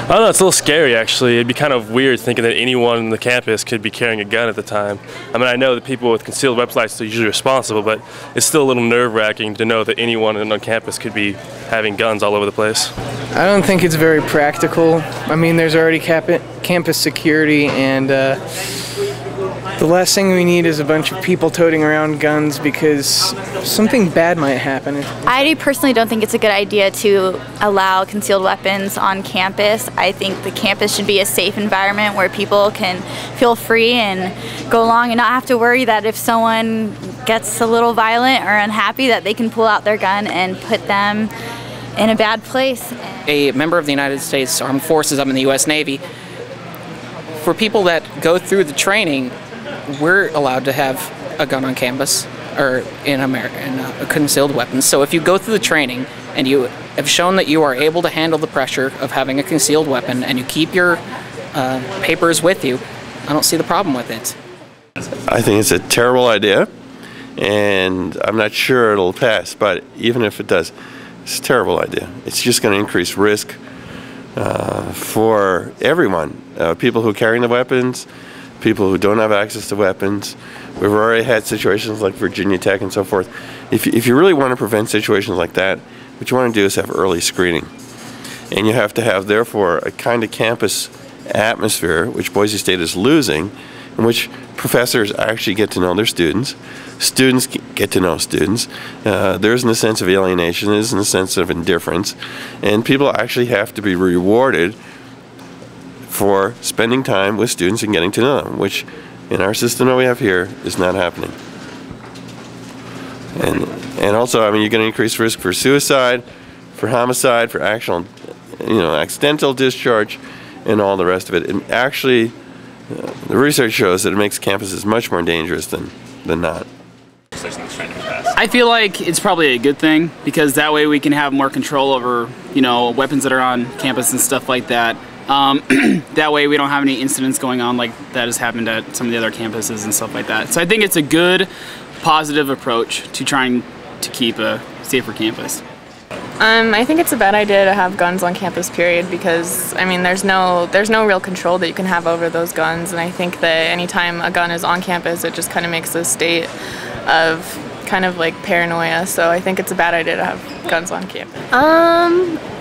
I don't know, it's a little scary actually. It'd be kind of weird thinking that anyone on the campus could be carrying a gun at the time. I mean, I know that people with concealed weapons licenses are usually responsible, but it's still a little nerve-wracking to know that anyone on campus could be having guns all over the place. I don't think it's very practical. I mean, there's already campus security, and the last thing we need is a bunch of people toting around guns because something bad might happen. I personally don't think it's a good idea to allow concealed weapons on campus. I think the campus should be a safe environment where people can feel free and go along and not have to worry that if someone gets a little violent or unhappy that they can pull out their gun and put them in a bad place. A member of the United States Armed Forces, I'm in the U.S. Navy. For people that go through the training, we're allowed to have a gun on campus or in a concealed weapon. So if you go through the training and you have shown that you are able to handle the pressure of having a concealed weapon and you keep your papers with you, I don't see the problem with it. I think it's a terrible idea, and I'm not sure it'll pass, but even if it does, it's a terrible idea. It's just going to increase risk for everyone, people who are carrying the weapons, people who don't have access to weapons. We've already had situations like Virginia Tech and so forth. If you really want to prevent situations like that, what you want to do is have early screening. And you have to have, therefore, a kind of campus atmosphere, which Boise State is losing, in which professors actually get to know their students get to know students. There isn't a sense of alienation, there isn't a sense of indifference, and people actually have to be rewarded for spending time with students and getting to know them, which in our system that we have here is not happening. And also, I mean, you're going to increase risk for suicide, for homicide, for actual, accidental discharge, and all the rest of it. And actually, the research shows that it makes campuses much more dangerous than not. I feel like it's probably a good thing because that way we can have more control over, weapons that are on campus and stuff like that. That way we don't have any incidents going on like that has happened at some of the other campuses and stuff like that. So I think it's a good, positive approach to trying to keep a safer campus. I think it's a bad idea to have guns on campus, period, because I mean there's no real control that you can have over those guns, and I think that anytime a gun is on campus it just kind of makes a state of kind of like paranoia, so I think it's a bad idea to have guns on campus.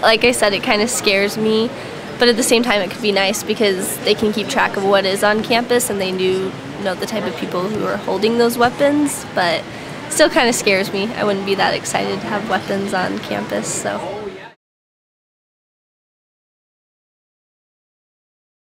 Like I said, it kind of scares me, but at the same time it could be nice because they can keep track of what is on campus and they know the type of people who are holding those weapons, but still kind of scares me. I wouldn't be that excited to have weapons on campus, so.